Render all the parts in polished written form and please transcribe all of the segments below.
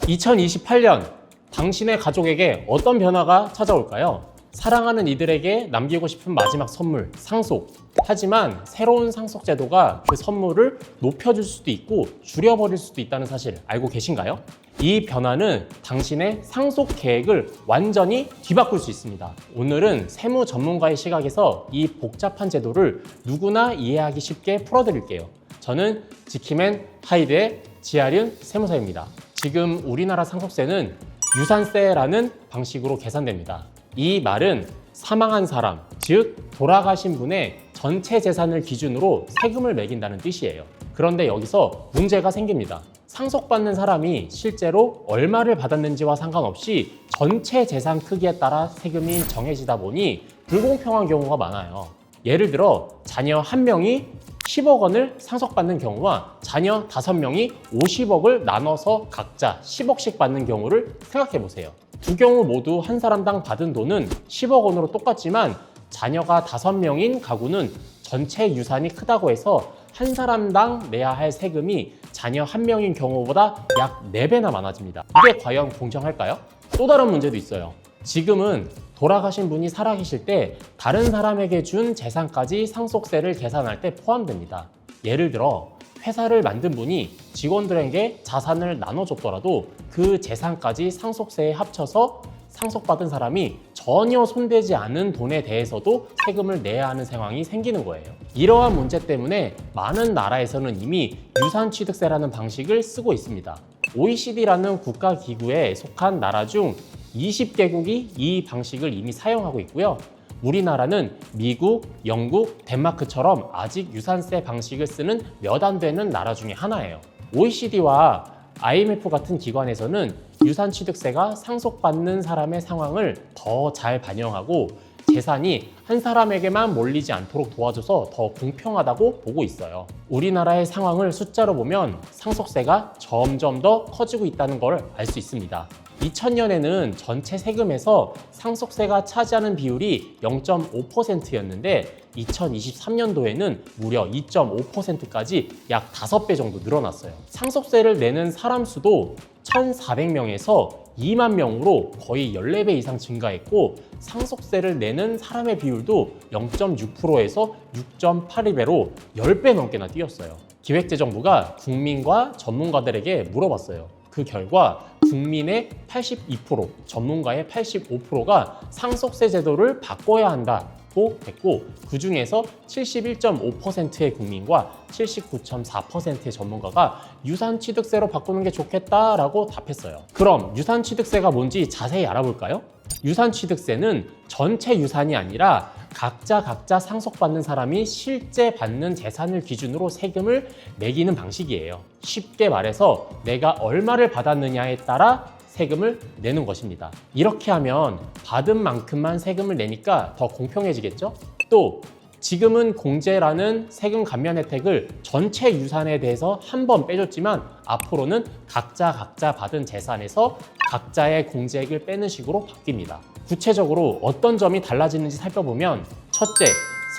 2028년 당신의 가족에게 어떤 변화가 찾아올까요? 사랑하는 이들에게 남기고 싶은 마지막 선물, 상속. 하지만 새로운 상속 제도가 그 선물을 높여줄 수도 있고 줄여버릴 수도 있다는 사실 알고 계신가요? 이 변화는 당신의 상속 계획을 완전히 뒤바꿀 수 있습니다. 오늘은 세무 전문가의 시각에서 이 복잡한 제도를 누구나 이해하기 쉽게 풀어드릴게요. 저는 지키맨 하이드의 지아륜 세무사입니다. 지금 우리나라 상속세는 유산세라는 방식으로 계산됩니다. 이 말은 사망한 사람, 즉 돌아가신 분의 전체 재산을 기준으로 세금을 매긴다는 뜻이에요. 그런데 여기서 문제가 생깁니다. 상속받는 사람이 실제로 얼마를 받았는지와 상관없이 전체 재산 크기에 따라 세금이 정해지다 보니 불공평한 경우가 많아요. 예를 들어 자녀 1명이 10억 원을 상속받는 경우와 자녀 5명이 50억을 나눠서 각자 10억씩 받는 경우를 생각해 보세요. 두 경우 모두 한 사람당 받은 돈은 10억 원으로 똑같지만 자녀가 5명인 가구는 전체 유산이 크다고 해서 한 사람당 내야 할 세금이 자녀 1명인 경우보다 약 4배나 많아집니다. 이게 과연 공정할까요? 또 다른 문제도 있어요. 지금은 돌아가신 분이 살아계실 때 다른 사람에게 준 재산까지 상속세를 계산할 때 포함됩니다. 예를 들어 회사를 만든 분이 직원들에게 자산을 나눠줬더라도 그 재산까지 상속세에 합쳐서 상속받은 사람이 전혀 손대지 않은 돈에 대해서도 세금을 내야 하는 상황이 생기는 거예요. 이러한 문제 때문에 많은 나라에서는 이미 유산취득세라는 방식을 쓰고 있습니다. OECD라는 국가기구에 속한 나라 중 20개국이 이 방식을 이미 사용하고 있고요. 우리나라는 미국, 영국, 덴마크처럼 아직 유산세 방식을 쓰는 몇 안 되는 나라 중에 하나예요. OECD와 IMF 같은 기관에서는 유산취득세가 상속받는 사람의 상황을 더 잘 반영하고 재산이 한 사람에게만 몰리지 않도록 도와줘서 더 공평하다고 보고 있어요. 우리나라의 상황을 숫자로 보면 상속세가 점점 더 커지고 있다는 걸 알 수 있습니다. 2000년에는 전체 세금에서 상속세가 차지하는 비율이 0.5%였는데 2023년도에는 무려 2.5%까지 약 5배 정도 늘어났어요. 상속세를 내는 사람 수도 1,400명에서 2만 명으로 거의 14배 이상 증가했고 상속세를 내는 사람의 비율도 0.6%에서 6.82배로 10배 넘게나 뛰었어요. 기획재정부가 국민과 전문가들에게 물어봤어요. 그 결과 국민의 82%, 전문가의 85%가 상속세 제도를 바꿔야 한다고 했고 그 중에서 71.5%의 국민과 79.4%의 전문가가 유산취득세로 바꾸는 게 좋겠다라고 답했어요. 그럼 유산취득세가 뭔지 자세히 알아볼까요? 유산취득세는 전체 유산이 아니라 각자 상속받는 사람이 실제 받는 재산을 기준으로 세금을 매기는 방식이에요. 쉽게 말해서 내가 얼마를 받았느냐에 따라 세금을 내는 것입니다. 이렇게 하면 받은 만큼만 세금을 내니까 더 공평해지겠죠? 또 지금은 공제라는 세금 감면 혜택을 전체 유산에 대해서 한 번 빼줬지만 앞으로는 각자 받은 재산에서 각자의 공제액을 빼는 식으로 바뀝니다. 구체적으로 어떤 점이 달라지는지 살펴보면 첫째,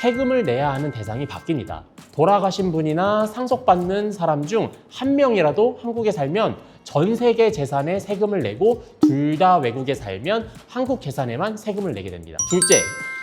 세금을 내야 하는 대상이 바뀝니다. 돌아가신 분이나 상속받는 사람 중 한 명이라도 한국에 살면 전 세계 재산에 세금을 내고 둘 다 외국에 살면 한국 재산에만 세금을 내게 됩니다. 둘째,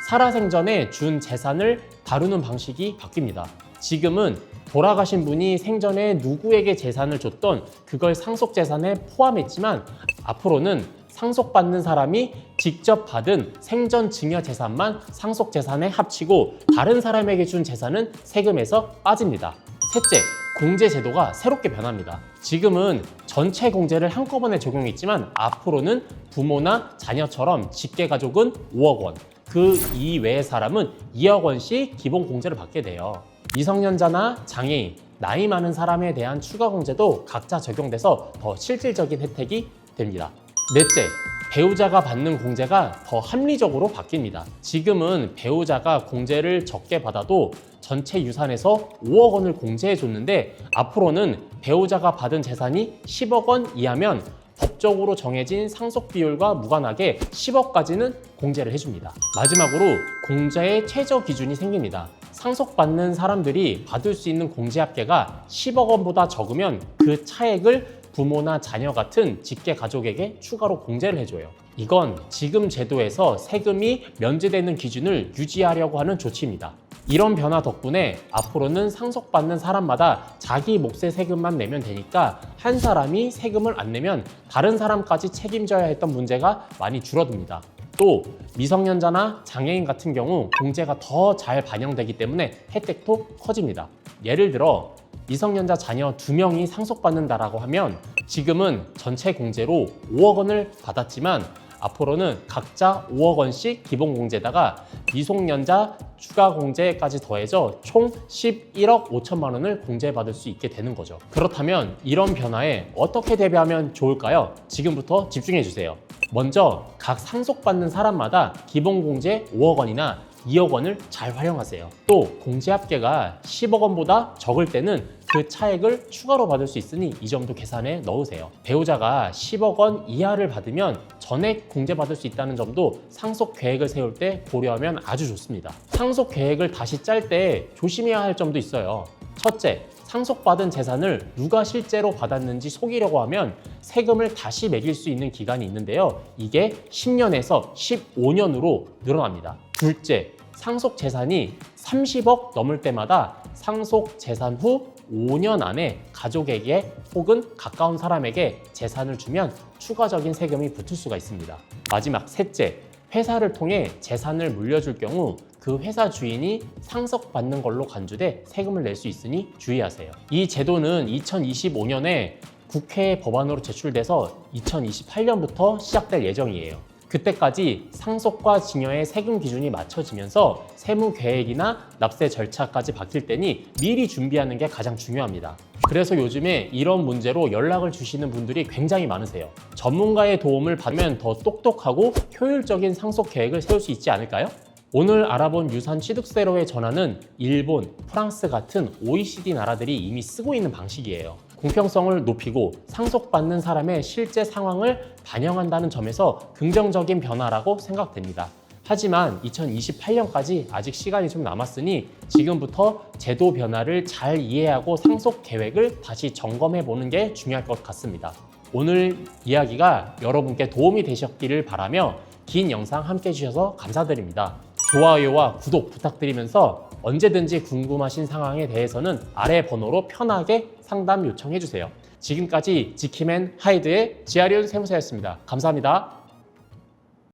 살아생전에 준 재산을 다루는 방식이 바뀝니다. 지금은 돌아가신 분이 생전에 누구에게 재산을 줬던 그걸 상속재산에 포함했지만 앞으로는 상속받는 사람이 직접 받은 생전 증여 재산만 상속재산에 합치고 다른 사람에게 준 재산은 세금에서 빠집니다. 셋째, 공제 제도가 새롭게 변합니다. 지금은 전체 공제를 한꺼번에 적용했지만 앞으로는 부모나 자녀처럼 직계가족은 5억 원, 그 이외의 사람은 2억 원씩 기본 공제를 받게 돼요. 미성년자나 장애인, 나이 많은 사람에 대한 추가 공제도 각자 적용돼서 더 실질적인 혜택이 됩니다. 넷째, 배우자가 받는 공제가 더 합리적으로 바뀝니다. 지금은 배우자가 공제를 적게 받아도 전체 유산에서 5억 원을 공제해 줬는데 앞으로는 배우자가 받은 재산이 10억 원 이하면 법적으로 정해진 상속 비율과 무관하게 10억까지는 공제를 해줍니다. 마지막으로 공제의 최저 기준이 생깁니다. 상속받는 사람들이 받을 수 있는 공제 합계가 10억 원보다 적으면 그 차액을 부모나 자녀 같은 직계 가족에게 추가로 공제를 해줘요. 이건 지금 제도에서 세금이 면제되는 기준을 유지하려고 하는 조치입니다. 이런 변화 덕분에 앞으로는 상속받는 사람마다 자기 몫의 세금만 내면 되니까 한 사람이 세금을 안 내면 다른 사람까지 책임져야 했던 문제가 많이 줄어듭니다. 또 미성년자나 장애인 같은 경우 공제가 더 잘 반영되기 때문에 혜택도 커집니다. 예를 들어 미성년자 자녀 2명이 상속받는다라고 하면 지금은 전체 공제로 5억 원을 받았지만 앞으로는 각자 5억 원씩 기본 공제에다가 미성년자 추가 공제까지 더해져 총 11억 5천만 원을 공제받을 수 있게 되는 거죠. 그렇다면 이런 변화에 어떻게 대비하면 좋을까요? 지금부터 집중해 주세요. 먼저 각 상속받는 사람마다 기본 공제 5억 원이나 2억 원을 잘 활용하세요. 또 공제 합계가 10억 원보다 적을 때는 그 차액을 추가로 받을 수 있으니 이 점도 계산에 넣으세요. 배우자가 10억 원 이하를 받으면 전액 공제받을 수 있다는 점도 상속 계획을 세울 때 고려하면 아주 좋습니다. 상속 계획을 다시 짤 때 조심해야 할 점도 있어요. 첫째, 상속받은 재산을 누가 실제로 받았는지 속이려고 하면 세금을 다시 매길 수 있는 기간이 있는데요. 이게 10년에서 15년으로 늘어납니다. 둘째, 상속 재산이 30억 넘을 때마다 상속 재산 후 5년 안에 가족에게 혹은 가까운 사람에게 재산을 주면 추가적인 세금이 붙을 수가 있습니다. 마지막 셋째, 회사를 통해 재산을 물려줄 경우 그 회사 주인이 상속받는 걸로 간주돼 세금을 낼 수 있으니 주의하세요. 이 제도는 2025년에 국회 법안으로 제출돼서 2028년부터 시작될 예정이에요. 그때까지 상속과 증여의 세금 기준이 맞춰지면서 세무 계획이나 납세 절차까지 바뀔 때니 미리 준비하는 게 가장 중요합니다. 그래서 요즘에 이런 문제로 연락을 주시는 분들이 굉장히 많으세요. 전문가의 도움을 받으면 더 똑똑하고 효율적인 상속 계획을 세울 수 있지 않을까요? 오늘 알아본 유산 취득세로의 전환은 일본, 프랑스 같은 OECD 나라들이 이미 쓰고 있는 방식이에요. 공평성을 높이고 상속받는 사람의 실제 상황을 반영한다는 점에서 긍정적인 변화라고 생각됩니다. 하지만 2028년까지 아직 시간이 좀 남았으니 지금부터 제도 변화를 잘 이해하고 상속 계획을 다시 점검해 보는 게 중요할 것 같습니다. 오늘 이야기가 여러분께 도움이 되셨기를 바라며 긴 영상 함께 해주셔서 감사드립니다. 좋아요와 구독 부탁드리면서 언제든지 궁금하신 상황에 대해서는 아래 번호로 편하게 상담 요청해 주세요. 지금까지 지킴앤 하이드의 지아륜 세무사였습니다. 감사합니다.